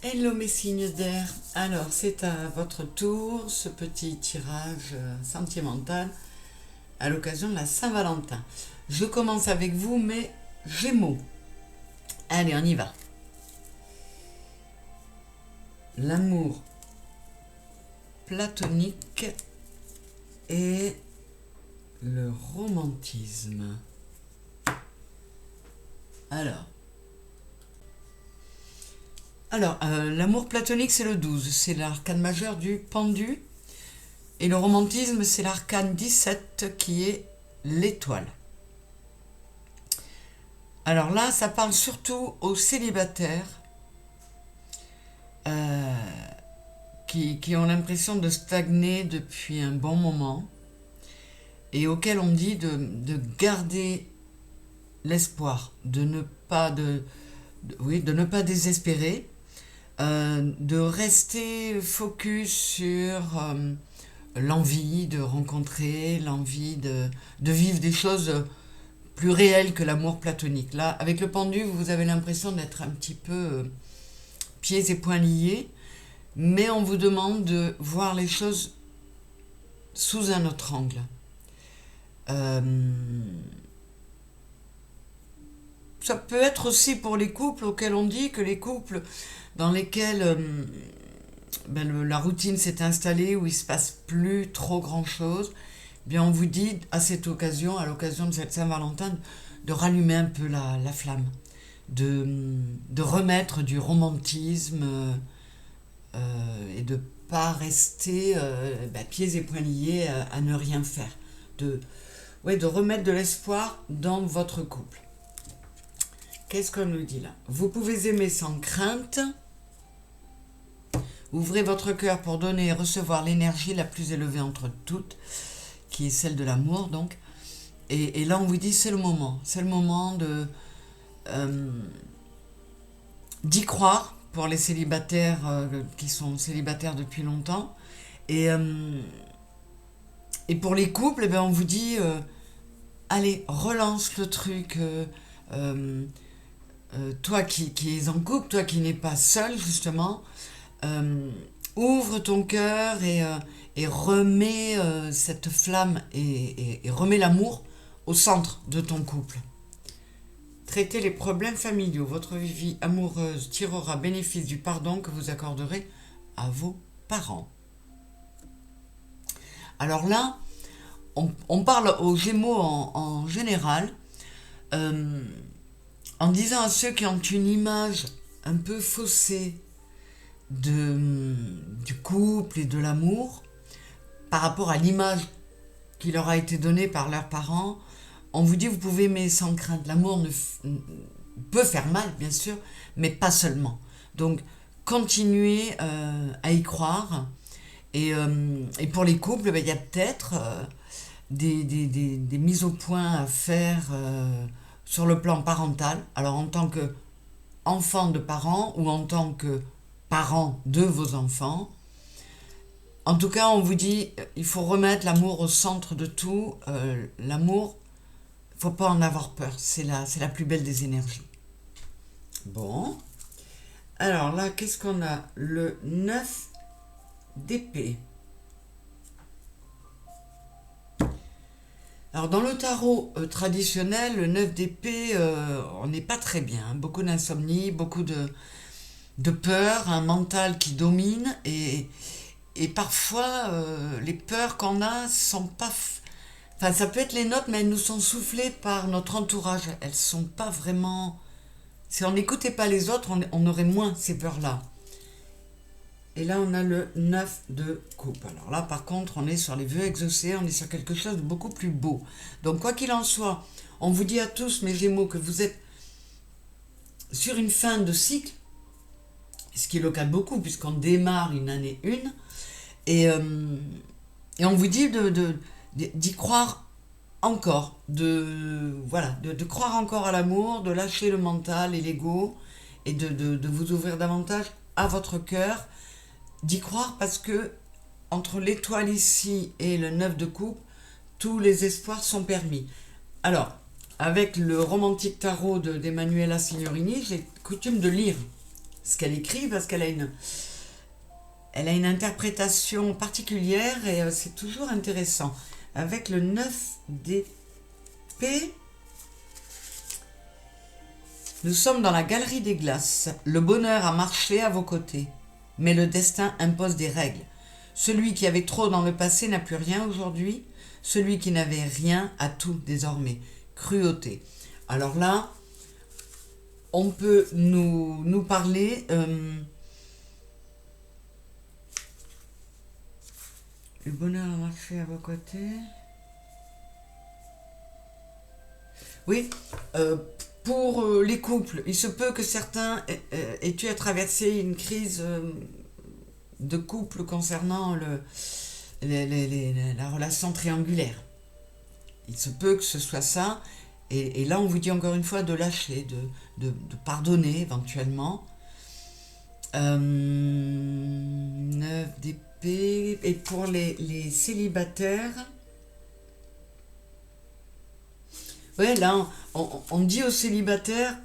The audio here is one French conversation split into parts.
Hello mes signes d'air, alors c'est à votre tour ce petit tirage sentimental à l'occasion de la Saint-Valentin. Je commence avec vous mes Gémeaux. Allez, on y va. L'amour platonique et le romantisme. Alors, l'amour platonique, c'est le 12, c'est l'arcane majeur du pendu. Et le romantisme, c'est l'arcane 17 qui est l'étoile. Alors là, ça parle surtout aux célibataires qui ont l'impression de stagner depuis un bon moment et auxquels on dit de garder l'espoir, de ne pas désespérer, de rester focus sur l'envie de rencontrer, l'envie de vivre des choses plus réelles que l'amour platonique. Là, avec le pendu, vous avez l'impression d'être un petit peu pieds et poings liés, mais on vous demande de voir les choses sous un autre angle. Ça peut être aussi pour les couples auxquels on dit que les couples dans lesquels la routine s'est installée, où il ne se passe plus trop grand-chose, bien on vous dit à cette occasion, à l'occasion de cette Saint-Valentin, de rallumer un peu la flamme, de remettre du romantisme et de ne pas rester pieds et poings liés à ne rien faire. De remettre de l'espoir dans votre couple. Qu'est-ce qu'on nous dit là? Vous pouvez aimer sans crainte. Ouvrez votre cœur pour donner et recevoir l'énergie la plus élevée entre toutes, qui est celle de l'amour, donc. Et là, on vous dit, c'est le moment. C'est le moment d'y croire pour les célibataires qui sont célibataires depuis longtemps. Et pour les couples, on vous dit, allez, relance le truc. Toi qui es en couple, toi qui n'es pas seul, justement, ouvre ton cœur et remets cette flamme et remets l'amour au centre de ton couple. Traitez les problèmes familiaux. Votre vie amoureuse tirera bénéfice du pardon que vous accorderez à vos parents. Alors là, on parle aux Gémeaux en général, en disant à ceux qui ont une image un peu faussée du couple et de l'amour par rapport à l'image qui leur a été donnée par leurs parents, on vous dit vous pouvez aimer sans crainte. L'amour peut faire mal, bien sûr, mais pas seulement. Donc, continuez à y croire. Et pour les couples, il y a peut-être des mises au point à faire sur le plan parental. Alors, en tant qu'enfant de parents ou en tant que parents de vos enfants. En tout cas, on vous dit, il faut remettre l'amour au centre de tout. L'amour, il ne faut pas en avoir peur. C'est la plus belle des énergies. Bon. Alors là, qu'est-ce qu'on a? Le 9 d'épée. Alors dans le tarot traditionnel, le 9 d'épée, on n'est pas très bien. Beaucoup d'insomnie, beaucoup de peur, un mental qui domine et parfois les peurs qu'on a sont pas... Enfin, ça peut être les nôtres, mais elles nous sont soufflées par notre entourage. Elles sont pas vraiment... Si on n'écoutait pas les autres, on aurait moins ces peurs-là. Et là, on a le 9 de coupe. Alors là, par contre, on est sur les vœux exaucés, on est sur quelque chose de beaucoup plus beau. Donc, quoi qu'il en soit, on vous dit à tous, mes Gémeaux, que vous êtes sur une fin de cycle, ce qui est le cas de beaucoup, puisqu'on démarre une année une, et on vous dit d'y croire encore, de croire encore à l'amour, de lâcher le mental et l'ego, et de vous ouvrir davantage à votre cœur, d'y croire parce que entre l'étoile ici et le 9 de coupe, tous les espoirs sont permis. Alors, avec le romantique tarot d'Emanuela Signorini, j'ai coutume de lire ce qu'elle écrit parce elle a une interprétation particulière et c'est toujours intéressant. Avec le 9 d'épée, nous sommes dans la galerie des glaces. Le bonheur a marché à vos côtés, mais le destin impose des règles. Celui qui avait trop dans le passé n'a plus rien aujourd'hui. Celui qui n'avait rien a tout désormais. Cruauté. Alors là, on peut nous parler... le bonheur a marché à vos côtés. Oui, pour les couples, il se peut que certains aient eu à traverser une crise de couple concernant la relation triangulaire. Il se peut que ce soit ça. Et là, on vous dit encore une fois de lâcher, de pardonner éventuellement. 9 d'épée. Et pour les célibataires, ouais, là, on dit aux célibataires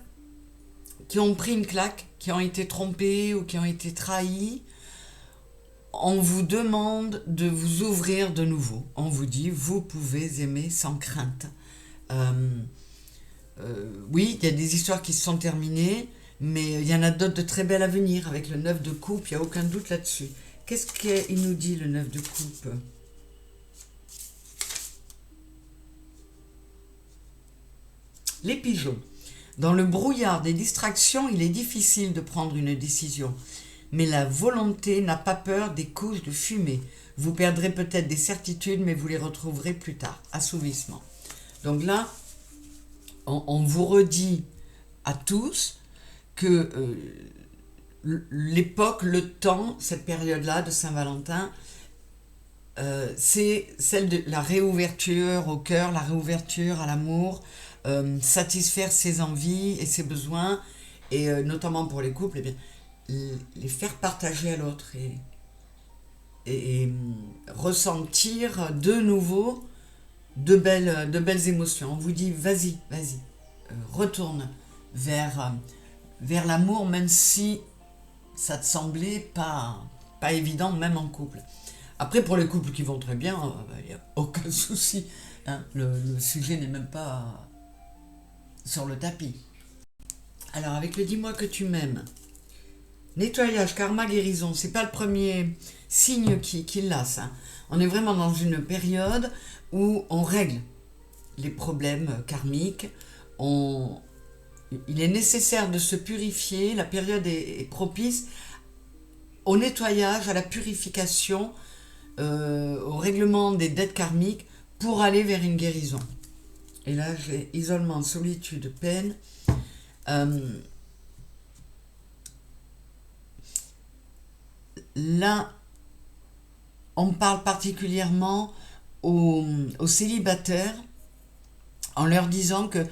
qui ont pris une claque, qui ont été trompés ou qui ont été trahis, on vous demande de vous ouvrir de nouveau. On vous dit, vous pouvez aimer sans crainte. Oui, il y a des histoires qui se sont terminées, mais il y en a d'autres de très belles à venir. Avec le 9 de coupe, il n'y a aucun doute là-dessus. Qu'est-ce qu'il nous dit, le 9 de coupe? Les pigeons. Dans le brouillard des distractions, il est difficile de prendre une décision. Mais la volonté n'a pas peur des couches de fumée. Vous perdrez peut-être des certitudes, mais vous les retrouverez plus tard. Assouvissement. Donc là, on vous redit à tous que l'époque, le temps, cette période-là de Saint-Valentin, c'est celle de la réouverture au cœur, la réouverture à l'amour, satisfaire ses envies et ses besoins, et notamment pour les couples, eh bien, les faire partager à l'autre et ressentir de nouveau de belles émotions. On vous dit, vas-y, retourne vers l'amour, même si ça te semblait pas évident, même en couple. Après, pour les couples qui vont très bien, il n'y a aucun souci. Hein, le sujet n'est même pas sur le tapis. Alors, avec le dis-moi que tu m'aimes, nettoyage, karma, guérison, c'est pas le premier signe qui lasse. Hein. On est vraiment dans une période où on règle les problèmes karmiques. Il est nécessaire de se purifier. La période est propice au nettoyage, à la purification, au règlement des dettes karmiques pour aller vers une guérison. Et là, j'ai isolement, solitude, peine. Là, on parle particulièrement aux célibataires en leur disant que,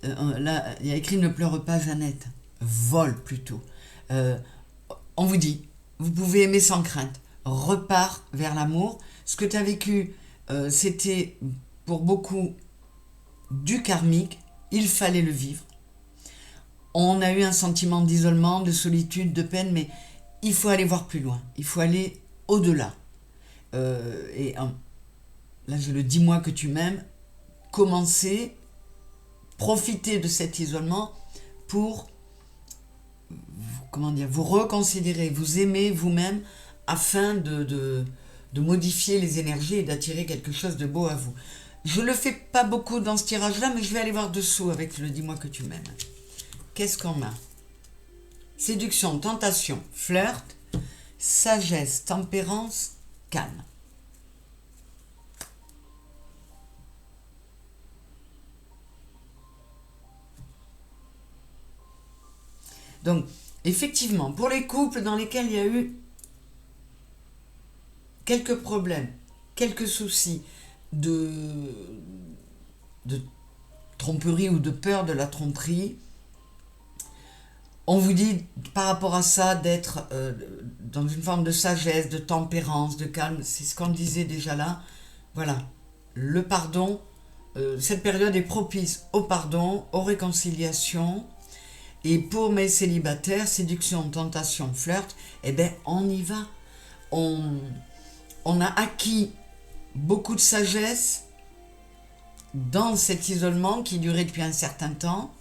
là, il y a écrit ne pleure pas Jeannette, vole plutôt. On vous dit, vous pouvez aimer sans crainte, repars vers l'amour. Ce que tu as vécu, c'était pour beaucoup du karmique, il fallait le vivre. On a eu un sentiment d'isolement, de solitude, de peine, mais il faut aller voir plus loin, il faut aller au-delà. Là, je le dis moi que tu m'aimes, commencez, profitez de cet isolement pour vous reconsidérer, vous aimer vous-même afin de modifier les énergies et d'attirer quelque chose de beau à vous. Je ne le fais pas beaucoup dans ce tirage-là, mais je vais aller voir dessous avec le dis-moi que tu m'aimes. Qu'est-ce qu'on a? Séduction, tentation, flirt, sagesse, tempérance, calme. Donc, effectivement, pour les couples dans lesquels il y a eu quelques problèmes, quelques soucis de tromperie ou de peur de la tromperie, on vous dit par rapport à ça d'être dans une forme de sagesse, de tempérance, de calme. C'est ce qu'on disait déjà là. Voilà, le pardon, cette période est propice au pardon, aux réconciliations. Et pour mes célibataires, séduction, tentation, flirt, eh bien, on y va. On, on a acquis beaucoup de sagesse dans cet isolement qui durait depuis un certain temps,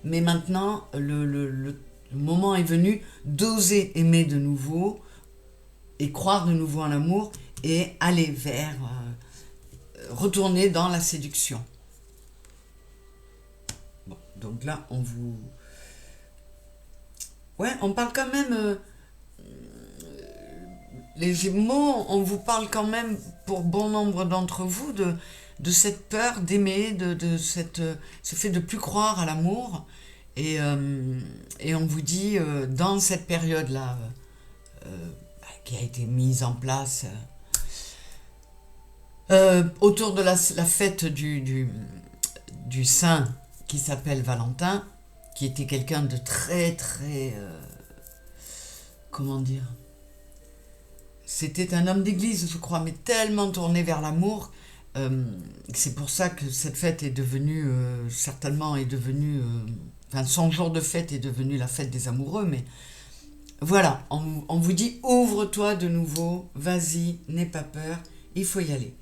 mais maintenant, le moment est venu d'oser aimer de nouveau et croire de nouveau en l'amour et aller vers, retourner dans la séduction. Bon, donc là, ouais, on parle quand même, les Gémeaux, on vous parle quand même, pour bon nombre d'entre vous, de cette peur d'aimer, ce fait de plus croire à l'amour. Et on vous dit, dans cette période-là, qui a été mise en place autour de la fête du saint qui s'appelle Valentin, qui était quelqu'un de très très, comment dire, c'était un homme d'église, je crois, mais tellement tourné vers l'amour. C'est pour ça que cette fête est devenue, certainement est devenue, enfin son jour de fête est devenu la fête des amoureux, mais voilà, on vous dit ouvre-toi de nouveau, vas-y, n'aie pas peur, il faut y aller.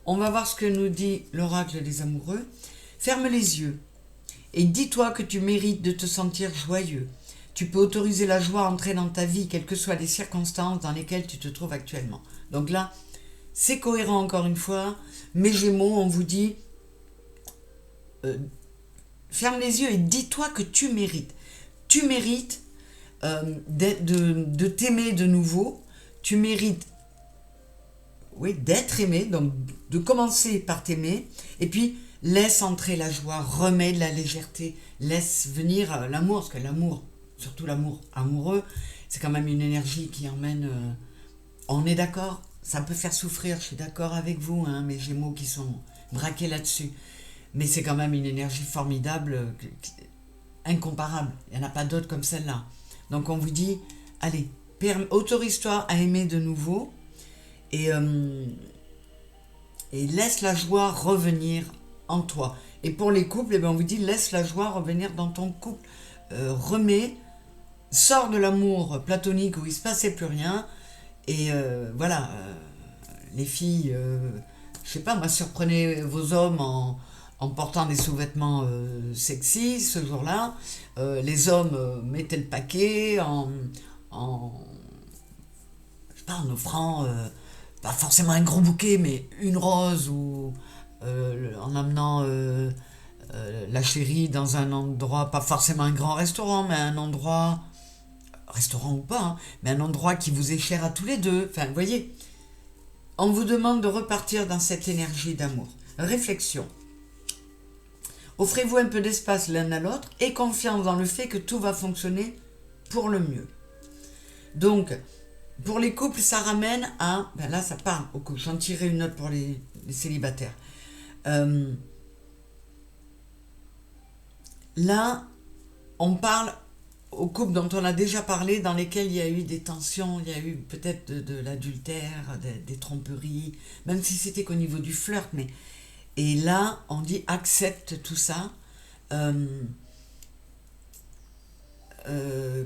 On va voir ce que nous dit l'oracle des amoureux. Ferme les yeux et dis-toi que tu mérites de te sentir joyeux. Tu peux autoriser la joie à entrer dans ta vie, quelles que soient les circonstances dans lesquelles tu te trouves actuellement. Donc là, c'est cohérent encore une fois. Mes Gémeaux, on vous dit, ferme les yeux et dis-toi que tu mérites. Tu mérites de t'aimer de nouveau. Tu mérites, oui, d'être aimé, donc de commencer par t'aimer. Et puis, laisse entrer la joie, remets de la légèreté, laisse venir l'amour, parce que l'amour, surtout l'amour amoureux, c'est quand même une énergie qui emmène... on est d'accord, ça peut faire souffrir, je suis d'accord avec vous, hein, mes Gémeaux qui sont braqués là-dessus. Mais c'est quand même une énergie formidable, incomparable. Il n'y en a pas d'autre comme celle-là. Donc on vous dit, allez, autorise-toi à aimer de nouveau et laisse la joie revenir en toi. Et pour les couples, eh bien, on vous dit, laisse la joie revenir dans ton couple. Sors de l'amour platonique où il ne se passait plus rien. Et voilà, les filles, je sais pas, moi, surprenez vos hommes en portant des sous-vêtements sexy ce jour-là. Les hommes mettaient le paquet je sais pas, en offrant, pas forcément un gros bouquet, mais une rose ou en amenant la chérie dans un endroit, pas forcément un grand restaurant, mais un endroit, restaurant ou pas, hein, mais un endroit qui vous est cher à tous les deux. Enfin, vous voyez, on vous demande de repartir dans cette énergie d'amour. Réflexion. Offrez-vous un peu d'espace l'un à l'autre et confiance dans le fait que tout va fonctionner pour le mieux. Donc, pour les couples, ça ramène à... Ben là, ça parle aux couples. J'en tirerai une note pour les célibataires. Là, on parle aux couples dont on a déjà parlé, dans lesquels il y a eu des tensions, il y a eu peut-être de l'adultère, des tromperies, même si c'était qu'au niveau du flirt, mais... Et là, on dit accepte tout ça.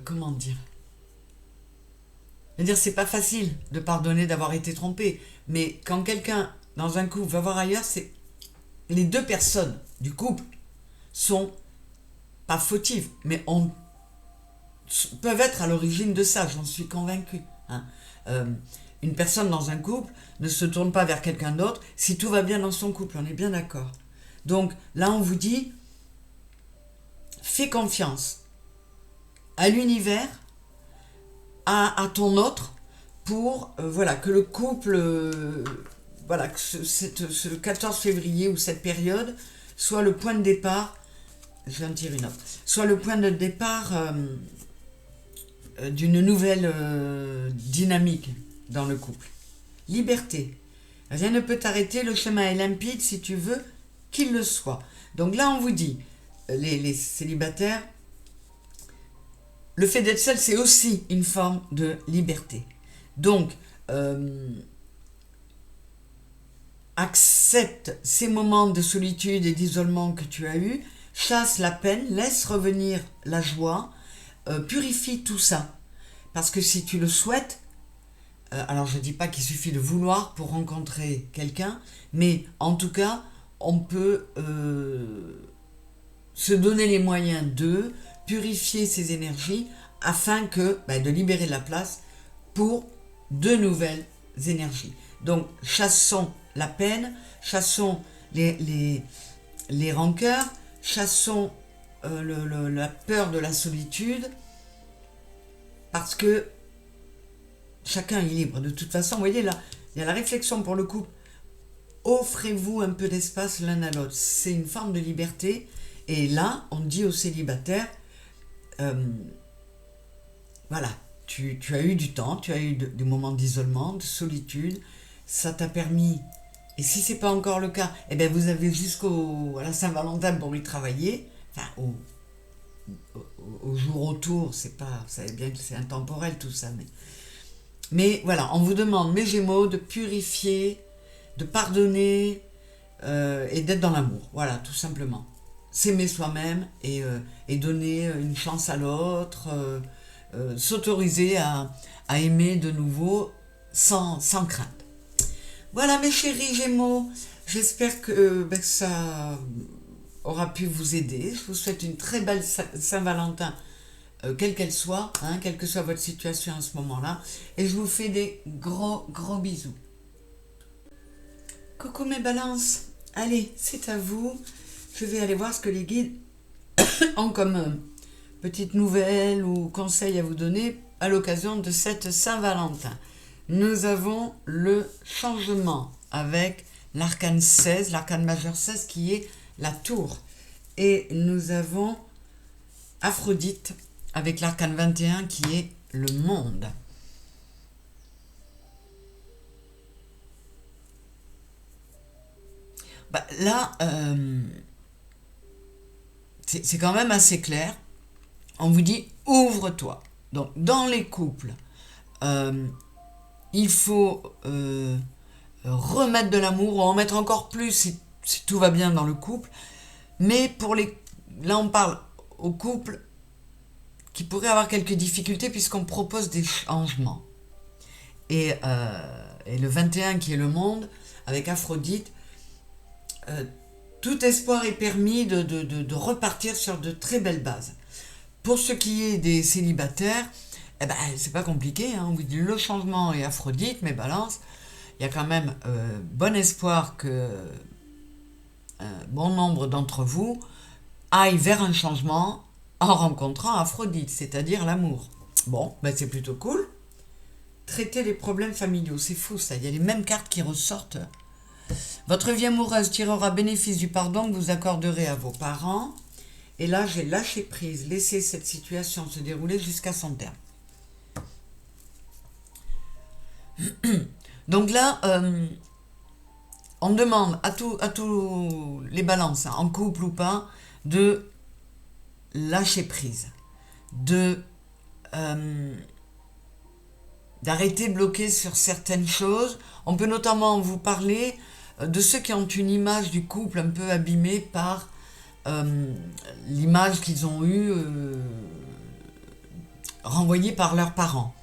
Comment dire? C'est-à-dire, c'est pas facile de pardonner d'avoir été trompé. Mais quand quelqu'un, dans un couple, va voir ailleurs, c'est les deux personnes du couple sont pas fautives, mais peuvent être à l'origine de ça, j'en suis convaincue. Hein. Une personne dans un couple ne se tourne pas vers quelqu'un d'autre si tout va bien dans son couple, on est bien d'accord. Donc là, on vous dit, fais confiance à l'univers, à ton autre, pour voilà, que le couple, voilà, que ce 14 février ou cette période soit le point de départ, je vais en tirer une autre, soit le point de départ d'une nouvelle dynamique dans le couple. Liberté. Rien ne peut t'arrêter, le chemin est limpide si tu veux qu'il le soit. Donc là, on vous dit, les célibataires, le fait d'être seul, c'est aussi une forme de liberté. Donc, accepte ces moments de solitude et d'isolement que tu as eus, chasse la peine, laisse revenir la joie, purifie tout ça. Parce que si tu le souhaites, alors je ne dis pas qu'il suffit de vouloir pour rencontrer quelqu'un, mais en tout cas, on peut se donner les moyens de purifier ses énergies afin de libérer de la place pour de nouvelles énergies. Donc chassons la peine, chassons les rancœurs, chassons la peur de la solitude, parce que chacun est libre. De toute façon, vous voyez là, il y a la réflexion pour le couple. Offrez-vous un peu d'espace l'un à l'autre. C'est une forme de liberté. Et là, on dit aux célibataires, voilà, tu as eu du temps, tu as eu des moments d'isolement, de solitude. Ça t'a permis, et si ce n'est pas encore le cas, eh bien vous avez jusqu'à la Saint-Valentin pour y travailler. Enfin, au jour autour, c'est pas, vous savez bien que c'est intemporel tout ça, mais voilà, on vous demande, mes Gémeaux, de purifier, de pardonner et d'être dans l'amour. Voilà, tout simplement. S'aimer soi-même et donner une chance à l'autre, s'autoriser à aimer de nouveau sans crainte. Voilà mes chéris Gémeaux, j'espère que ça aura pu vous aider. Je vous souhaite une très belle Saint-Valentin, quelle qu'elle soit, quelle que soit votre situation à ce moment-là. Et je vous fais des gros bisous. Coucou mes balances, allez, c'est à vous. Je vais aller voir ce que les guides ont comme petite nouvelle ou conseil à vous donner à l'occasion de cette Saint-Valentin. Nous avons le changement avec l'arcane 16, l'arcane majeur 16 qui est la tour. Et nous avons Aphrodite avec l'arcane 21 qui est le monde. Là, c'est quand même assez clair. On vous dit ouvre-toi. Donc dans les couples, il faut remettre de l'amour, ou en mettre encore plus si tout va bien dans le couple. Mais là on parle aux couples qui pourraient avoir quelques difficultés puisqu'on propose des changements. Et le 21 qui est le monde, avec Aphrodite, tout espoir est permis de repartir sur de très belles bases. Pour ce qui est des célibataires, c'est pas compliqué, on vous dit le changement est Aphrodite, mais balance, il y a quand même bon espoir que bon nombre d'entre vous aillent vers un changement en rencontrant Aphrodite, c'est-à-dire l'amour. Bon, c'est plutôt cool. Traiter les problèmes familiaux, c'est fou ça, il y a les mêmes cartes qui ressortent. Votre vie amoureuse tirera bénéfice du pardon que vous accorderez à vos parents. Et là, j'ai lâché prise, laissé cette situation se dérouler jusqu'à son terme. Donc là, on demande à tous les balances, en couple ou pas, de lâcher prise, d'arrêter de bloquer sur certaines choses. On peut notamment vous parler de ceux qui ont une image du couple un peu abîmée par l'image qu'ils ont eue renvoyée par leurs parents.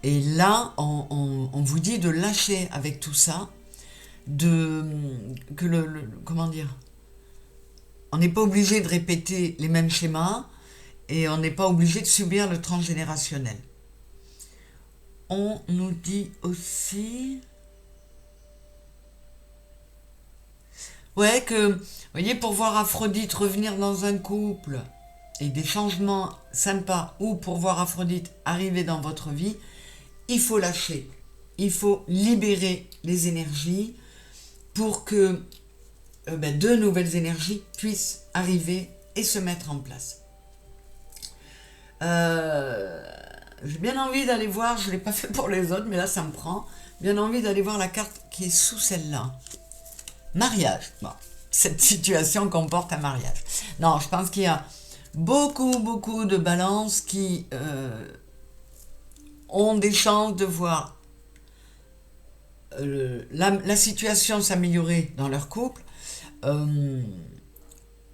Et là, on vous dit de lâcher avec tout ça, comment dire, on n'est pas obligé de répéter les mêmes schémas et on n'est pas obligé de subir le transgénérationnel. On nous dit aussi... que, vous voyez, pour voir Aphrodite revenir dans un couple et des changements sympas, ou pour voir Aphrodite arriver dans votre vie, il faut lâcher, il faut libérer les énergies pour que de nouvelles énergies puissent arriver et se mettre en place. J'ai bien envie d'aller voir, je ne l'ai pas fait pour les autres, mais là ça me prend, bien envie d'aller voir la carte qui est sous celle-là. Mariage. Bon, cette situation comporte un mariage. Non, je pense qu'il y a beaucoup de balances qui ont des chances de voir la situation s'améliorer dans leur couple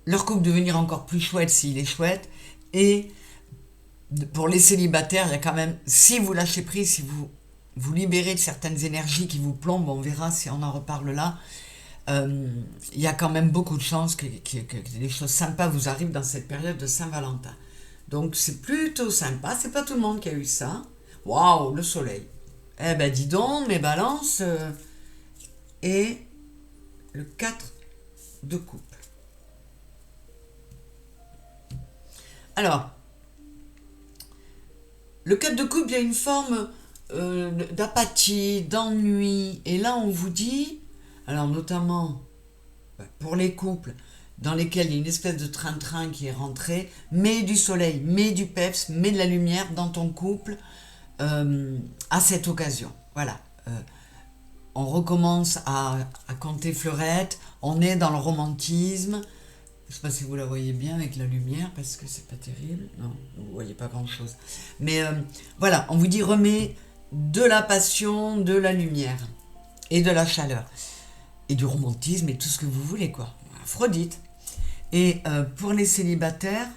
devenir encore plus chouette s'il est chouette, et pour les célibataires, il y a quand même, si vous lâchez prise, si vous vous libérez de certaines énergies qui vous plombent, on verra si on en reparle là, euh, il y a quand même beaucoup de chances que des choses sympas vous arrivent dans cette période de Saint-Valentin. Donc c'est plutôt sympa, c'est pas tout le monde qui a eu ça. Waouh, le soleil. Eh ben dis donc, mes balances, et le 4 de coupe. Alors, le 4 de coupe, il y a une forme d'apathie, d'ennui. Et là, on vous dit, alors notamment pour les couples dans lesquels il y a une espèce de train-train qui est rentré, mets du soleil, mets du peps, mets de la lumière dans ton couple à cette occasion. Voilà. On recommence à compter fleurettes, on est dans le romantisme. Je ne sais pas si vous la voyez bien avec la lumière, parce que c'est pas terrible. Non, vous ne voyez pas grand-chose. Mais voilà, on vous dit remets de la passion, de la lumière, et de la chaleur, et du romantisme, et tout ce que vous voulez, quoi. Aphrodite. Et pour les célibataires,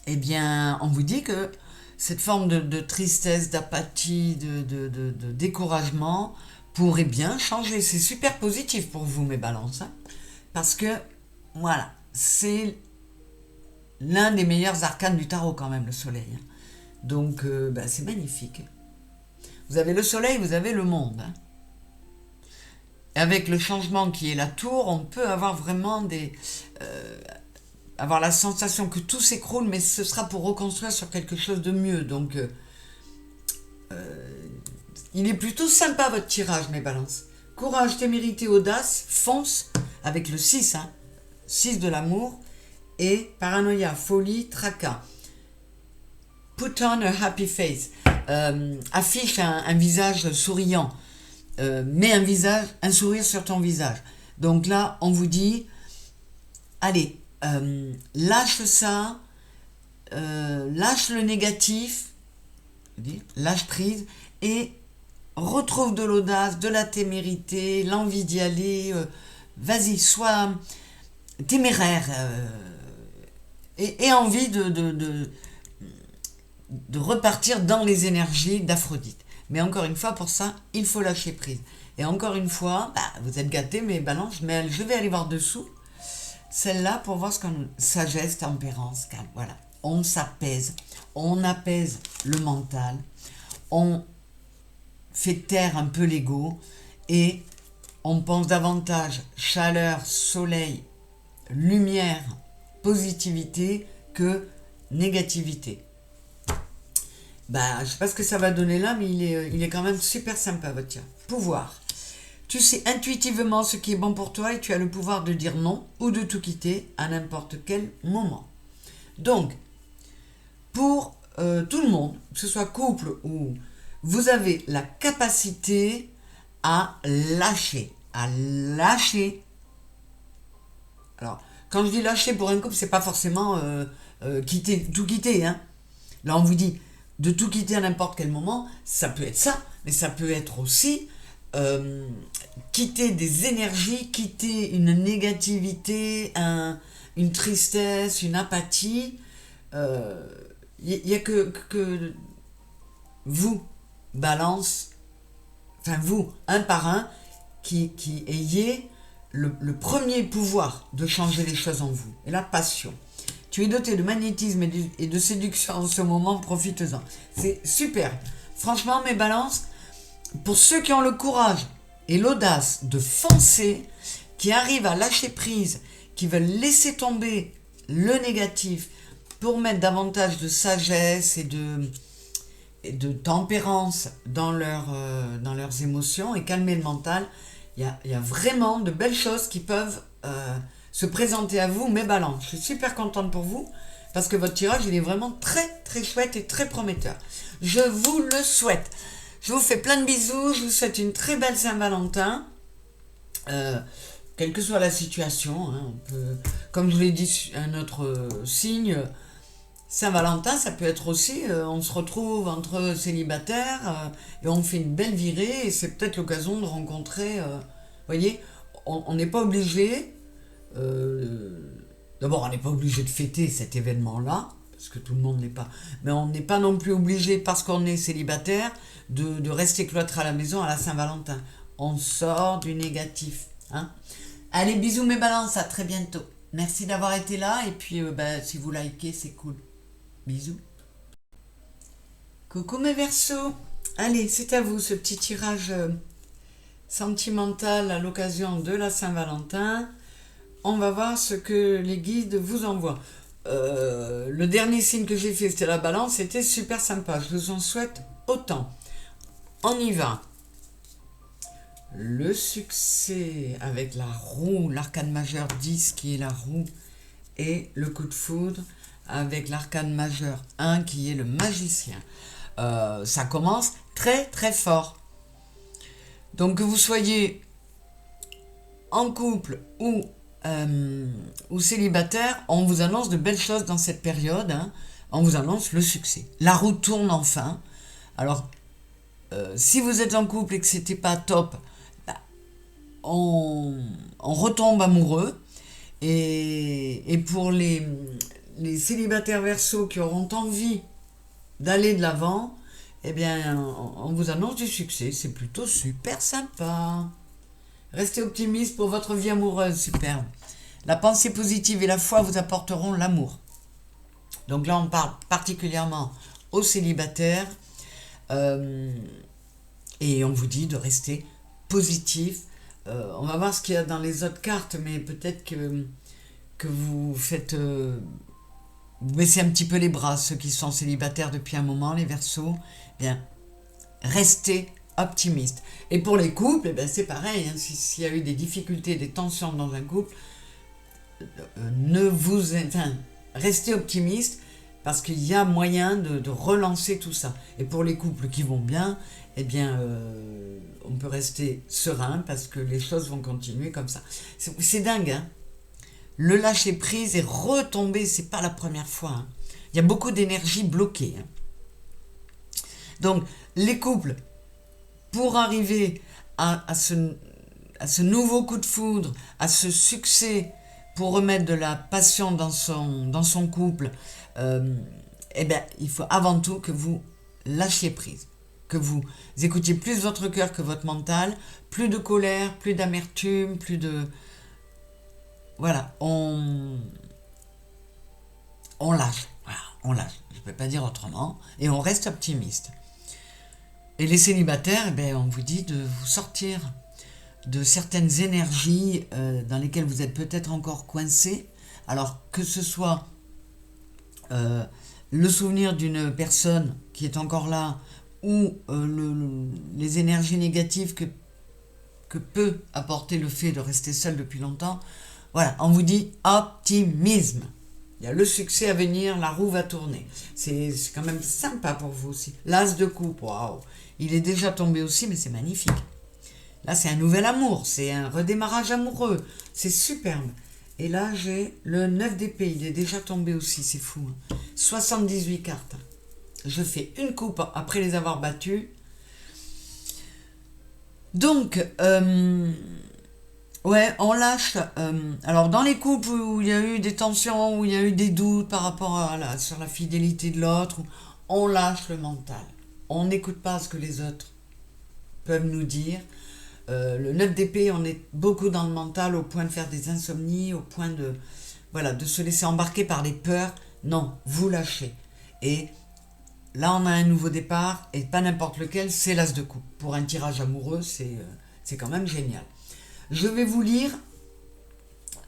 eh bien, on vous dit que cette forme de tristesse, d'apathie, de découragement pourrait bien changer. C'est super positif pour vous, mes balances. Hein, parce que, voilà, c'est l'un des meilleurs arcanes du tarot quand même, le soleil. Hein. Donc, c'est magnifique. Vous avez le soleil, vous avez le monde. Hein. Avec le changement qui est la tour, on peut avoir vraiment avoir la sensation que tout s'écroule, mais ce sera pour reconstruire sur quelque chose de mieux. Donc, il est plutôt sympa votre tirage, mes balances. Courage, témérité, audace, fonce avec le 6, hein. 6 de l'amour, et paranoïa, folie, tracas. Put on a happy face. Affiche un visage souriant. Mets un sourire sur ton visage. Donc là, on vous dit, allez, lâche ça, lâche le négatif, lâche prise, et retrouve de l'audace, de la témérité, l'envie d'y aller. Vas-y, sois téméraire, et envie de repartir dans les énergies d'Aphrodite. Mais encore une fois, pour ça, il faut lâcher prise. Et encore une fois, vous êtes gâtés, mes balances, mais je vais aller voir dessous. Celle-là, pour voir ce qu'on... Sagesse, tempérance, calme. Voilà. On s'apaise. On apaise le mental. On fait taire un peu l'ego. Et on pense davantage chaleur, soleil, lumière, positivité que négativité. Je ne sais pas ce que ça va donner là, mais il est quand même super sympa, votre tir. Pouvoir. Tu sais intuitivement ce qui est bon pour toi et tu as le pouvoir de dire non ou de tout quitter à n'importe quel moment. Donc, pour tout le monde, que ce soit couple ou... Vous avez la capacité à lâcher. À lâcher. Alors, quand je dis lâcher pour un couple, c'est pas forcément tout quitter. Hein. Là, on vous dit de tout quitter à n'importe quel moment, ça peut être ça, mais ça peut être aussi quitter des énergies, quitter une négativité, une tristesse, une apathie. Il n'y a que vous, balance, enfin vous, un par un, qui ayez le premier pouvoir de changer les choses en vous, et la passion. Tu es doté de magnétisme et de séduction en ce moment, profite-en. C'est super. Franchement, mes balances, pour ceux qui ont le courage et l'audace de foncer, qui arrivent à lâcher prise, qui veulent laisser tomber le négatif pour mettre davantage de sagesse et de tempérance dans leurs émotions et calmer le mental, il y a vraiment de belles choses qui peuvent se présenter à vous, mes balances. Je suis super contente pour vous, parce que votre tirage, il est vraiment très, très chouette et très prometteur. Je vous le souhaite. Je vous fais plein de bisous, je vous souhaite une très belle Saint-Valentin, quelle que soit la situation. Hein, on peut, comme je vous l'ai dit, un autre signe, Saint-Valentin, ça peut être aussi, on se retrouve entre célibataires, et on fait une belle virée, et c'est peut-être l'occasion de rencontrer, vous voyez, on n'est pas obligé, d'abord on n'est pas obligé de fêter cet événement-là, parce que tout le monde n'est pas. Mais on n'est pas non plus obligé, parce qu'on est célibataire, de rester cloîtré à la maison à la Saint-Valentin. On sort du négatif. Hein. Allez, bisous mes balances, à très bientôt. Merci d'avoir été là, et puis si vous likez, c'est cool. Bisous. Coucou mes Verseaux. Allez, c'est à vous ce petit tirage sentimental à l'occasion de la Saint-Valentin. On va voir ce que les guides vous envoient. Le dernier signe que j'ai fait, c'était la Balance. C'était super sympa. Je vous en souhaite autant. On y va. Le succès avec la roue, l'arcane majeur 10 qui est la roue, et le coup de foudre avec l'arcane majeur 1 qui est le magicien. Ça commence très très fort. Donc que vous soyez en couple ou célibataire, on vous annonce de belles choses dans cette période. Hein. On vous annonce le succès. La roue tourne enfin. Alors, si vous êtes en couple et que c'était pas top, on retombe amoureux. Et pour les célibataires Verseaux qui auront envie d'aller de l'avant, eh bien, on vous annonce du succès. C'est plutôt super sympa. Restez optimiste pour votre vie amoureuse, superbe. La pensée positive et la foi vous apporteront l'amour. Donc là, on parle particulièrement aux célibataires. Et on vous dit de rester positif. On va voir ce qu'il y a dans les autres cartes, mais peut-être que vous faites... vous baissez un petit peu les bras, ceux qui sont célibataires depuis un moment, les Verseaux. Bien, restez optimiste. Et pour les couples, eh ben c'est pareil, hein, s'il y a eu des difficultés, des tensions dans un couple, restez optimiste, parce qu'il y a moyen de relancer tout ça. Et pour les couples qui vont bien, eh bien, on peut rester serein, parce que les choses vont continuer comme ça. C'est dingue, hein. Le lâcher prise est retombé, c'est pas la première fois. Hein. Il y a beaucoup d'énergie bloquée. Hein. Donc, les couples, pour arriver à ce nouveau coup de foudre, à ce succès, pour remettre de la passion dans son couple, eh bien, il faut avant tout que vous lâchiez prise, que vous écoutiez plus votre cœur que votre mental, plus de colère, plus d'amertume, plus de... Voilà, on lâche, voilà, on lâche, je ne peux pas dire autrement, et on reste optimiste. Et les célibataires, eh bien, on vous dit de vous sortir de certaines énergies dans lesquelles vous êtes peut-être encore coincé, alors que ce soit le souvenir d'une personne qui est encore là, ou les énergies négatives que peut apporter le fait de rester seul depuis longtemps. Voilà, on vous dit optimisme. Il y a le succès à venir, la roue va tourner. C'est quand même sympa pour vous aussi. L'as de coupe, waouh. Il est déjà tombé aussi, mais c'est magnifique. Là, c'est un nouvel amour, c'est un redémarrage amoureux. C'est superbe. Et là, j'ai le 9 d'épée, il est déjà tombé aussi, c'est fou. Hein. 78 cartes. Je fais une coupe après les avoir battues. Donc, ouais, on lâche. Alors, dans les couples où il y a eu des tensions, où il y a eu des doutes par rapport sur la fidélité de l'autre, on lâche le mental. On n'écoute pas ce que les autres peuvent nous dire. Le 9 d'épée, on est beaucoup dans le mental, au point de faire des insomnies, au point de se laisser embarquer par les peurs. Non, vous lâchez. Et là, on a un nouveau départ, et pas n'importe lequel, c'est l'as de coupe. Pour un tirage amoureux, c'est quand même génial. Je vais vous lire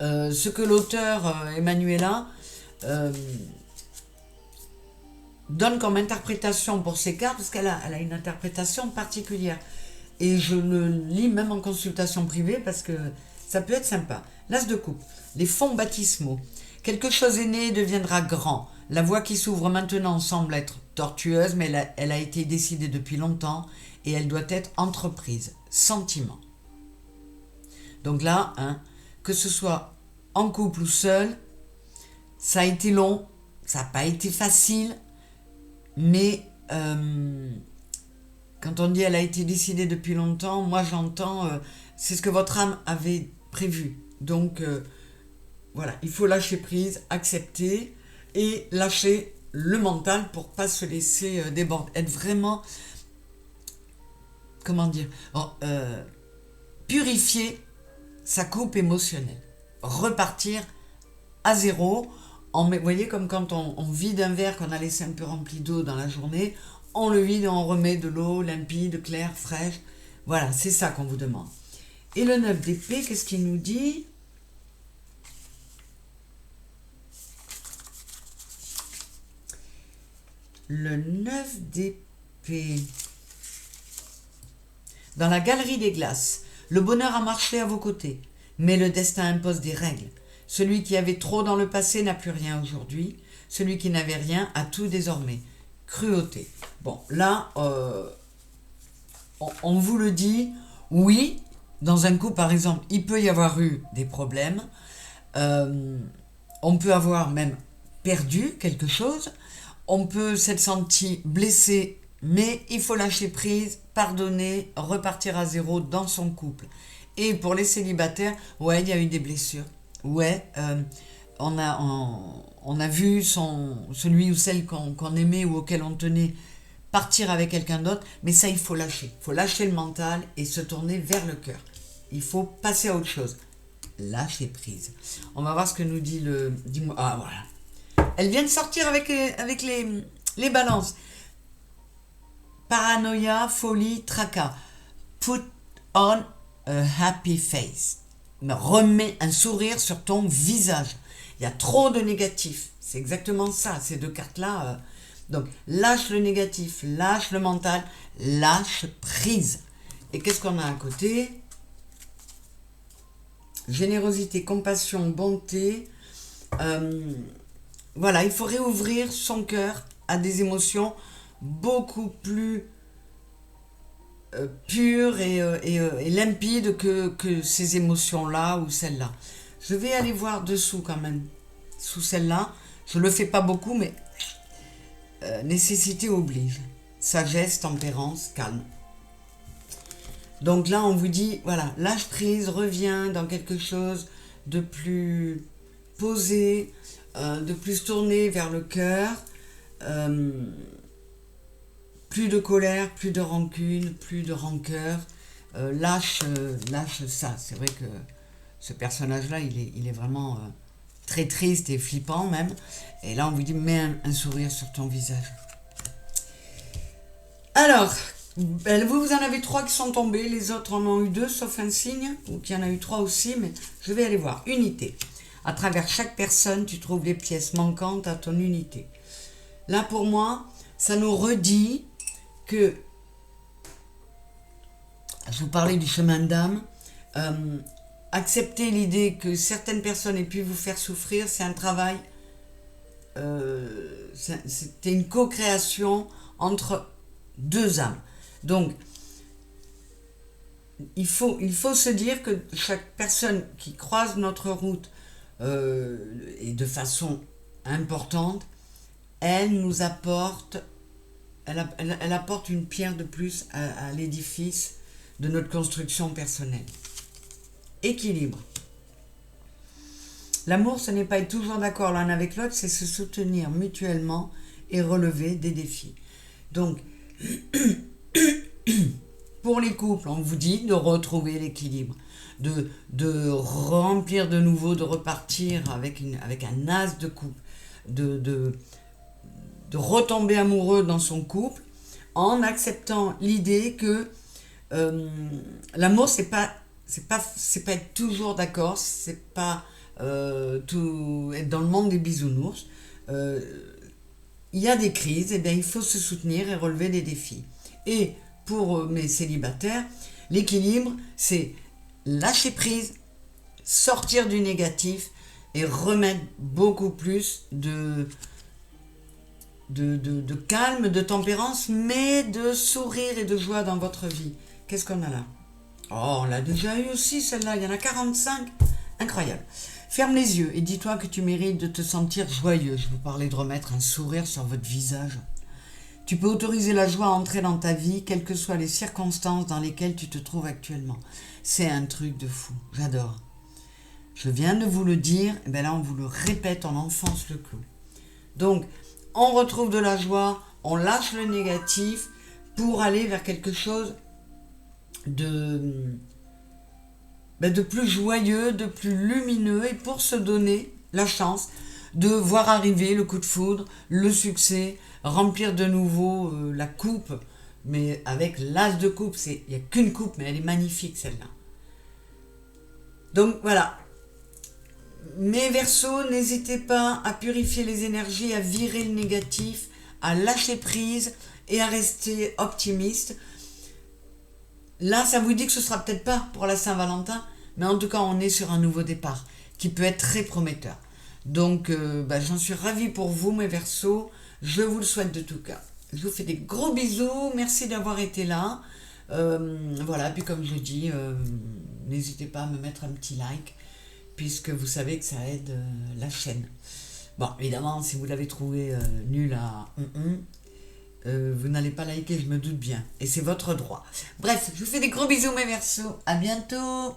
ce que l'auteur Emanuela donne comme interprétation pour ces cartes, parce qu'elle a une interprétation particulière. Et je le lis même en consultation privée, parce que ça peut être sympa. L'as de coupe, les fonds baptismaux. Quelque chose est né et deviendra grand. La voie qui s'ouvre maintenant semble être tortueuse, mais elle a été décidée depuis longtemps, et elle doit être entreprise. Sentiment. Donc là, hein, que ce soit en couple ou seul, ça a été long, ça n'a pas été facile, mais quand on dit elle a été décidée depuis longtemps, moi j'entends, c'est ce que votre âme avait prévu. Donc voilà, il faut lâcher prise, accepter et lâcher le mental pour pas se laisser déborder. Être vraiment, comment dire, purifier sa coupe émotionnelle. Repartir à zéro. Vous voyez, comme quand on vide un verre qu'on a laissé un peu rempli d'eau dans la journée, on le vide et on remet de l'eau limpide, claire, fraîche. Voilà, c'est ça qu'on vous demande. Et le 9 d'épée, qu'est-ce qu'il nous dit? Le 9 d'épée. Dans la galerie des glaces, le bonheur a marché à vos côtés, mais le destin impose des règles. Celui qui avait trop dans le passé n'a plus rien aujourd'hui. Celui qui n'avait rien a tout désormais. Cruauté. Bon, là, on vous le dit, oui, dans un couple, par exemple, il peut y avoir eu des problèmes. On peut avoir même perdu quelque chose. On peut s'être senti blessé, mais il faut lâcher prise, pardonner, repartir à zéro dans son couple. Et pour les célibataires, ouais, il y a eu des blessures. Ouais, on a vu celui ou celle qu'on aimait ou auquel on tenait partir avec quelqu'un d'autre, mais ça, il faut lâcher. Il faut lâcher le mental et se tourner vers le cœur. Il faut passer à autre chose. Lâcher prise. On va voir ce que nous dit le... Dis-moi. Ah, voilà. Elle vient de sortir avec les balances. Paranoïa, folie, tracas. Put on a happy face. Remets un sourire sur ton visage. Il y a trop de négatif. C'est exactement ça, ces deux cartes-là. Donc, lâche le négatif, lâche le mental, lâche prise. Et qu'est-ce qu'on a à côté? Générosité, compassion, bonté. Voilà, il faut réouvrir son cœur à des émotions beaucoup plus pures et limpides que ces émotions-là ou celles-là. Je vais aller voir dessous quand même, sous celle-là. Je ne le fais pas beaucoup, mais nécessité oblige. Sagesse, tempérance, calme. Donc là, on vous dit, voilà, lâche prise, reviens dans quelque chose de plus posé, de plus tourné vers le cœur. Plus de colère, plus de rancune, plus de rancœur. Lâche ça. C'est vrai que ce personnage-là, il est vraiment très triste et flippant même. Et là, on vous dit, mets un sourire sur ton visage. Alors, vous en avez 3 qui sont tombés, les autres en ont eu 2, sauf un signe, ou qu'il y en a eu 3 aussi, mais je vais aller voir. Unité. À travers chaque personne, tu trouves les pièces manquantes à ton unité. Là, pour moi, ça nous redit que, je vous parlais du chemin d'âme, accepter l'idée que certaines personnes aient pu vous faire souffrir, c'est un travail, c'était une co-création entre 2 âmes. Donc, il faut se dire que chaque personne qui croise notre route et de façon importante, elle nous apporte, elle apporte une pierre de plus à l'édifice de notre construction personnelle. Équilibre. L'amour, ce n'est pas être toujours d'accord l'un avec l'autre, c'est se soutenir mutuellement et relever des défis. Donc, pour les couples, on vous dit de retrouver l'équilibre, de remplir de nouveau, de repartir avec un as de couple, de retomber amoureux dans son couple en acceptant l'idée que l'amour, c'est pas être toujours d'accord, c'est pas tout être dans le monde des bisounours. Il y a des crises, et bien il faut se soutenir et relever des défis. Et pour mes célibataires, l'équilibre, c'est lâcher prise, sortir du négatif et remettre beaucoup plus de calme, de tempérance, mais de sourire et de joie dans votre vie. Qu'est-ce qu'on a là? Oh, on l'a déjà eu aussi, celle-là. Il y en a 45. Incroyable. Ferme les yeux et dis-toi que tu mérites de te sentir joyeux. Je vous parlais de remettre un sourire sur votre visage. Tu peux autoriser la joie à entrer dans ta vie, quelles que soient les circonstances dans lesquelles tu te trouves actuellement. C'est un truc de fou. J'adore. Je viens de vous le dire, et bien là, on vous le répète, on enfonce le clou. Donc, on retrouve de la joie, on lâche le négatif pour aller vers quelque chose de plus joyeux, de plus lumineux, et pour se donner la chance de voir arriver le coup de foudre, le succès, remplir de nouveau la coupe, mais avec l'as de coupe, il n'y a qu'une coupe, mais elle est magnifique celle-là. Donc voilà, mes Verseaux, n'hésitez pas à purifier les énergies, à virer le négatif, à lâcher prise et à rester optimiste. Là, ça vous dit que ce sera peut-être pas pour la Saint-Valentin, mais en tout cas, on est sur un nouveau départ qui peut être très prometteur. Donc, j'en suis ravie pour vous, mes Verseaux. Je vous le souhaite de tout cœur. Je vous fais des gros bisous. Merci d'avoir été là. Voilà, puis comme je dis, n'hésitez pas à me mettre un petit like, puisque vous savez que ça aide la chaîne. Bon, évidemment, si vous l'avez trouvé nul à vous n'allez pas liker, je me doute bien. Et c'est votre droit. Bref, je vous fais des gros bisous, mes Verseaux. À bientôt.